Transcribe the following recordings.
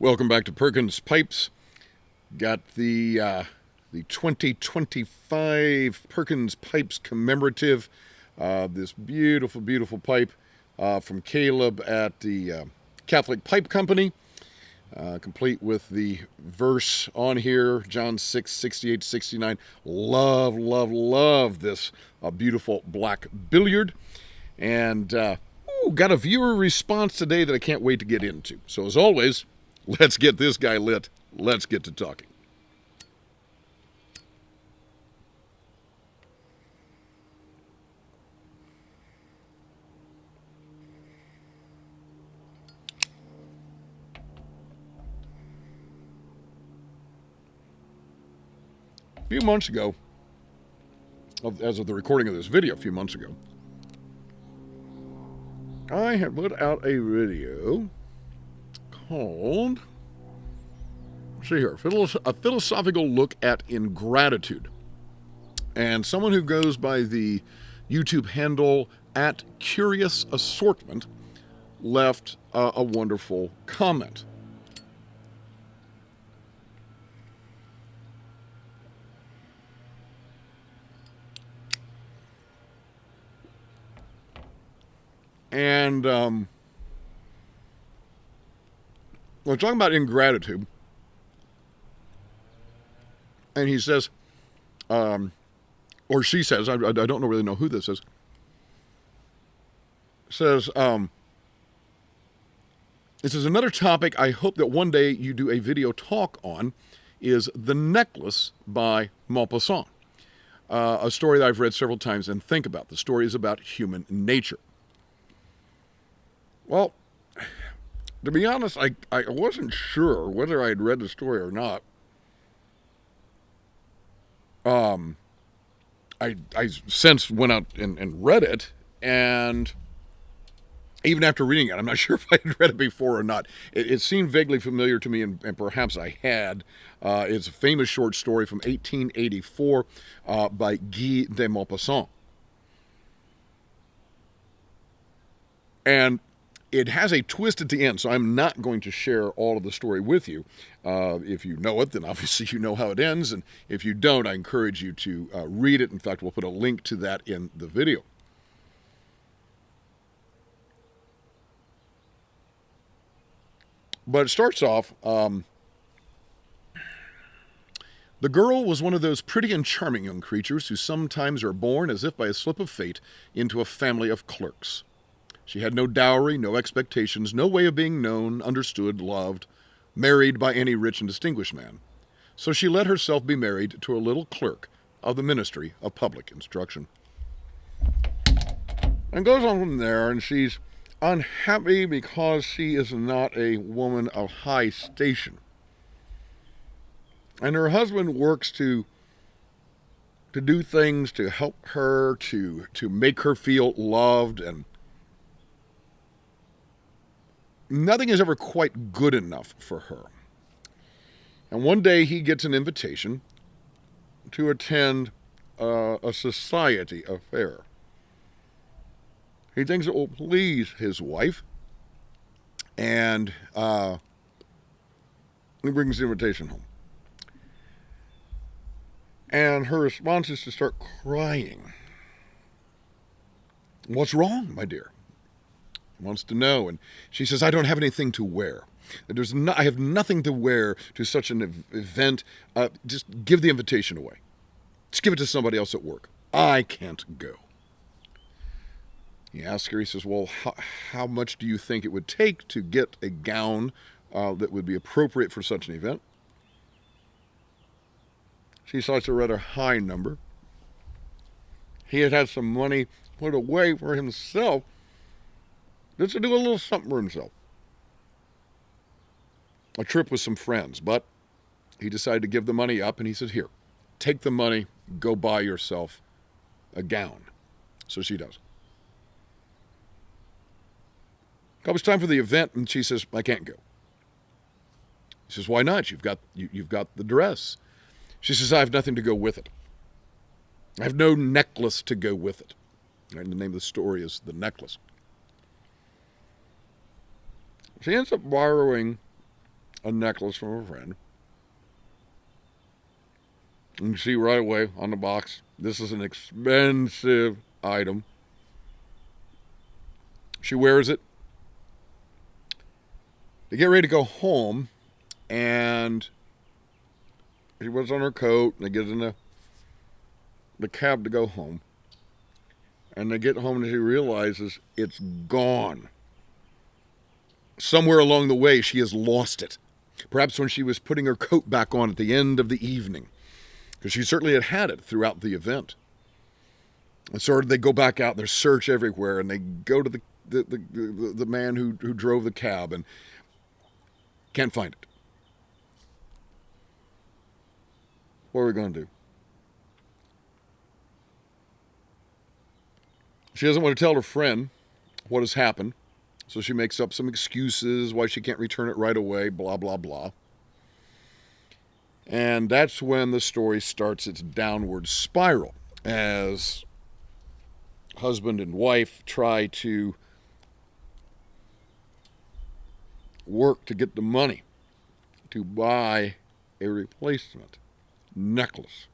Welcome back to Perkins Pipes. Got the 2025 Perkins Pipes commemorative. This beautiful, beautiful pipe from Caleb at the Catholic Pipe Company. Complete with the verse on here, John 6, 68 to 69. Love, love, love this beautiful black billiard. And got a viewer response today that I can't wait to get into. So as always, let's get this guy lit. Let's get to talking. A few months ago, as of the recording of this video a few months ago, I had put out a video called, let's see here, a philosophical look at ingratitude. And someone who goes by the YouTube handle at Curious Assortment left a wonderful comment. And we're talking about ingratitude. And he says, or she says, I don't really know who this is, says, this is another topic I hope that one day you do a video talk on, is The Necklace by Maupassant. A story that I've read several times and think about. The story is about human nature. Well, to be honest, I wasn't sure whether I had read the story or not. I since went out and read it, and even after reading it, I'm not sure if I had read it before or not. It seemed vaguely familiar to me, and perhaps I had. It's a famous short story from 1884 by Guy de Maupassant. And it has a twist at the end, so I'm not going to share all of the story with you. If you know it, then obviously you know how it ends, and if you don't, I encourage you to read it. In fact, we'll put a link to that in the video. But it starts off, the girl was one of those pretty and charming young creatures who sometimes are born, as if by a slip of fate, into a family of clerks. She had no dowry, no expectations, no way of being known, understood, loved, married by any rich and distinguished man. So she let herself be married to a little clerk of the Ministry of Public Instruction. And goes on from there, and she's unhappy because she is not a woman of high station. And her husband works to do things to help her, to make her feel loved, and nothing is ever quite good enough for her. And one day he gets an invitation to attend a society affair. He thinks it will please his wife, and he brings the invitation home. And her response is to start crying. "What's wrong, my dear?" Wants to know, and she says, "I don't have anything to wear. I have nothing to wear to such an event. Just give the invitation away. Just give it to somebody else at work. I can't go." He asks her, he says, "Well, how much do you think it would take to get a gown that would be appropriate for such an event?" She cites a rather high number. He had some money put away for himself, just to do a little something for himself. A trip with some friends, but he decided to give the money up, and he said, "Here, take the money, go buy yourself a gown." So she does. Comes time for the event, and she says, "I can't go." He says, "Why not? You've got the dress." She says, "I have nothing to go with it. I have no necklace to go with it." And the name of the story is The Necklace. She ends up borrowing a necklace from a friend. You can see right away on the box, this is an expensive item. She wears it. They get ready to go home, and she puts on her coat, and they get in the cab to go home. And they get home, and she realizes it's gone. Somewhere along the way, she has lost it. Perhaps when she was putting her coat back on at the end of the evening, because she certainly had it throughout the event. And so they go back out, they search everywhere, and they go to the man who drove the cab and can't find it. What are we going to do? She doesn't want to tell her friend what has happened, so she makes up some excuses why she can't return it right away, blah, blah, blah. And that's when the story starts its downward spiral as husband and wife try to work to get the money to buy a replacement necklace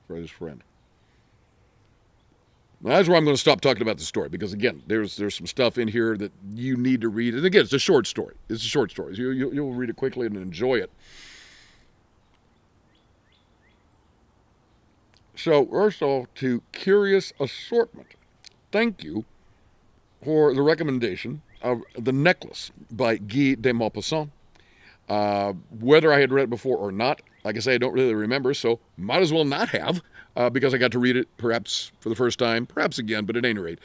for his friend. Now, that's where I'm going to stop talking about the story, because again, there's some stuff in here that you need to read. And again, it's a short story. It's a short story. You'll read it quickly and enjoy it. So, first of all, to Curious Assortment, thank you for the recommendation of The Necklace by Guy de Maupassant. Whether I had read it before or not, like I say, I don't really remember, so might as well not have, because I got to read it perhaps for the first time, perhaps again, but at any rate,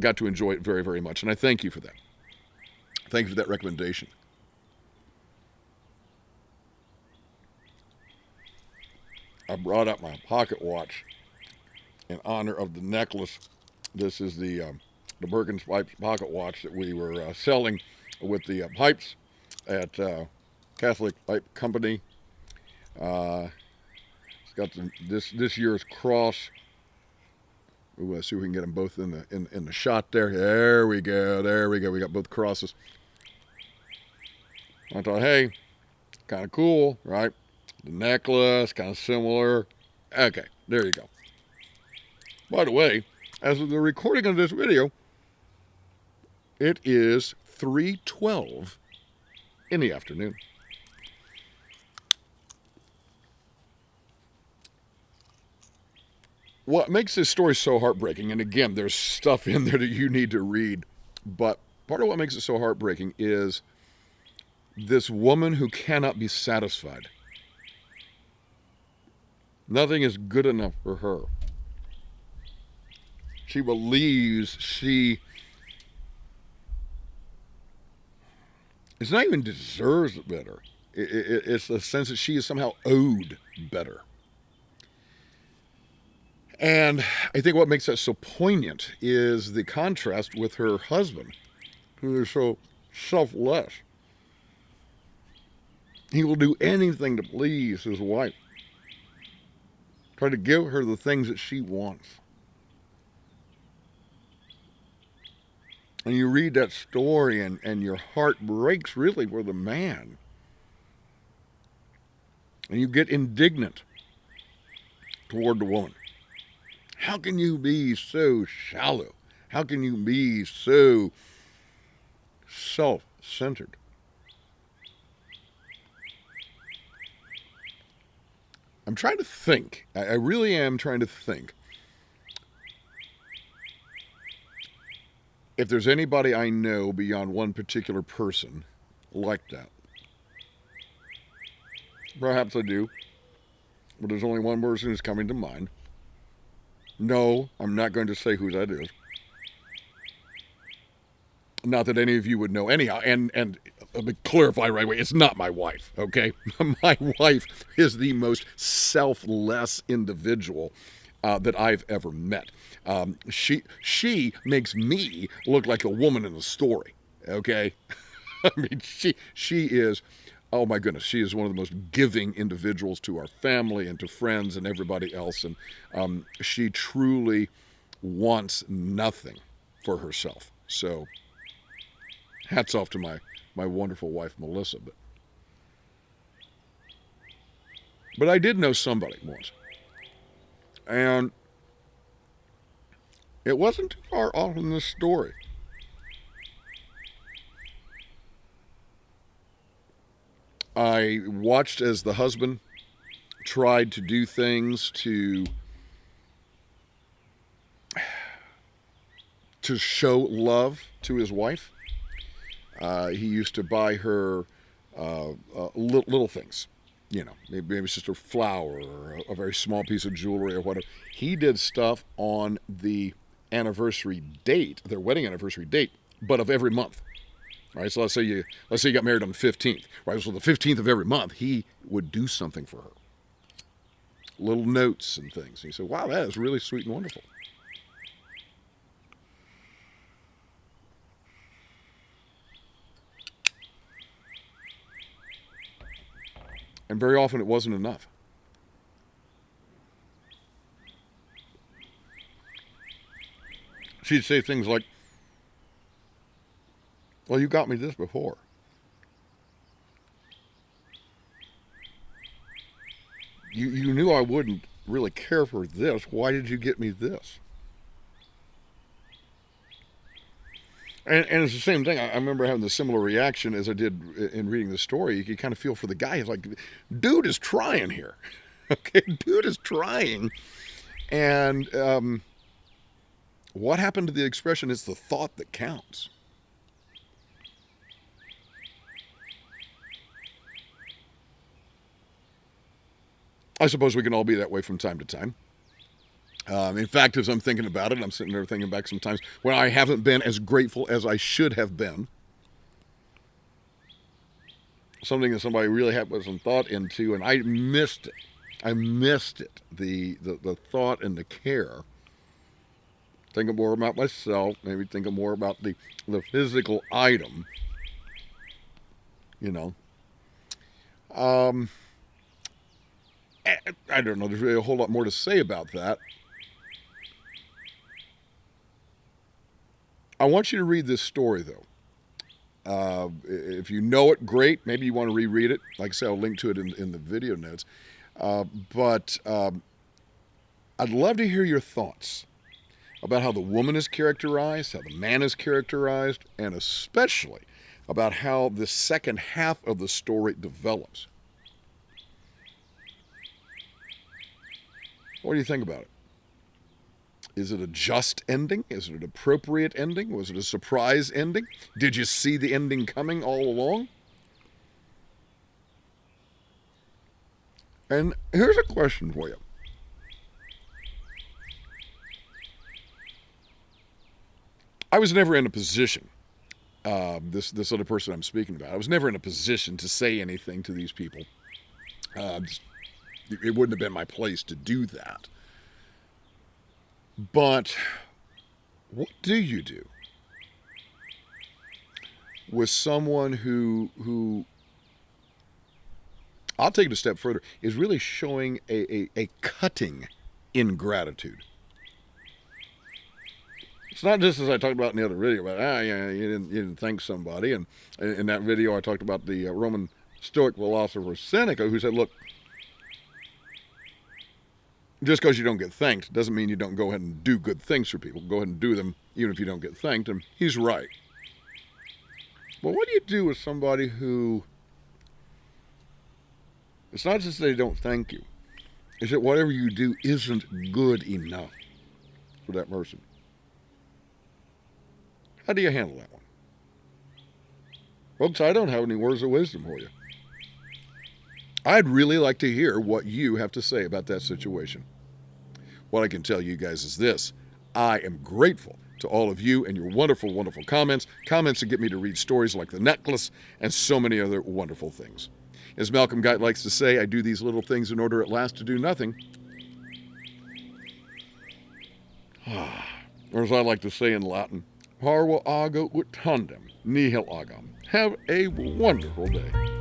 got to enjoy it very, very much, and I thank you for that. Thank you for that recommendation. I brought up my pocket watch in honor of the necklace. This is the Perkins Pipe pocket watch that we were selling with the pipes at Catholic Pipe Company. It's got this year's cross. We'll see if we can get them both in the shot there. There we go. There we go. We got both crosses. I thought, hey, kind of cool, right? The necklace, kind of similar. Okay, there you go. By the way, as of the recording of this video, it is 3:12 in the afternoon. What makes this story so heartbreaking, and again, there's stuff in there that you need to read, but part of what makes it so heartbreaking is this woman who cannot be satisfied. Nothing is good enough for her. She believes she it's not even deserves better. It's the sense that she is somehow owed better. And I think what makes that so poignant is the contrast with her husband, who is so selfless. He will do anything to please his wife. Try to give her the things that she wants. And you read that story and your heart breaks really for the man. And you get indignant toward the woman. How can you be so shallow? How can you be so self-centered? I'm trying to think. I really am trying to think. If there's anybody I know beyond one particular person like that. Perhaps I do. But there's only one person who's coming to mind. No, I'm not going to say who that is. Not that any of you would know anyhow. And let me clarify right away, it's not my wife, okay? My wife is the most selfless individual that I've ever met. She makes me look like a woman in the story, okay? I mean, she is, oh my goodness, she is one of the most giving individuals to our family and to friends and everybody else. And she truly wants nothing for herself. So hats off to my wonderful wife, Melissa. But But I did know somebody once. And it wasn't too far off in this story. I watched as the husband tried to do things to show love to his wife. He used to buy her little things, maybe it's just a flower or a very small piece of jewelry or whatever. He did stuff on the anniversary date, their wedding anniversary date, but of every month. Right, so let's say you got married on the 15th, right? So the 15th of every month, he would do something for her, little notes and things. And you say, "Wow, that is really sweet and wonderful." And very often, it wasn't enough. She'd say things like, "Well, you got me this before. You knew I wouldn't really care for this. Why did you get me this?" And it's the same thing. I remember having the similar reaction as I did in reading the story. You kind of feel for the guy. He's like, dude is trying here. Okay, dude is trying. And what happened to the expression, it's the thought that counts? I suppose we can all be that way from time to time. In fact, as I'm thinking about it, I'm sitting there thinking back sometimes when I haven't been as grateful as I should have been. Something that somebody really had put some thought into, and I missed it. I missed it. The thought and the care. Thinking more about myself, maybe thinking more about the physical item. I don't know. There's really a whole lot more to say about that. I want you to read this story, though. If you know it, great. Maybe you want to reread it. Like I said, I'll link to it in the video notes. But I'd love to hear your thoughts about how the woman is characterized, how the man is characterized, and especially about how the second half of the story develops. What do you think about it? Is it a just ending? Is it an appropriate ending? Was it a surprise ending? Did you see the ending coming all along? And here's a question for you. I was never in a position, this other person I'm speaking about, I was never in a position to say anything to these people. It wouldn't have been my place to do that. But what do you do with someone who I'll take it a step further, is really showing a cutting ingratitude? It's not just as I talked about in the other video about, you didn't thank somebody. And in that video, I talked about the Roman Stoic philosopher Seneca, who said, look, just because you don't get thanked doesn't mean you don't go ahead and do good things for people. Go ahead and do them even if you don't get thanked. And he's right. But what do you do with somebody who, it's not just that they don't thank you, it's that whatever you do isn't good enough for that person? How do you handle that one? Folks, I don't have any words of wisdom for you. I'd really like to hear what you have to say about that situation. What I can tell you guys is this. I am grateful to all of you and your wonderful, wonderful comments. Comments that get me to read stories like The Necklace and so many other wonderful things. As Malcolm Guite likes to say, I do these little things in order at last to do nothing. Or as I like to say in Latin, Parva ago ut tandem, nihil agam. Have a wonderful day.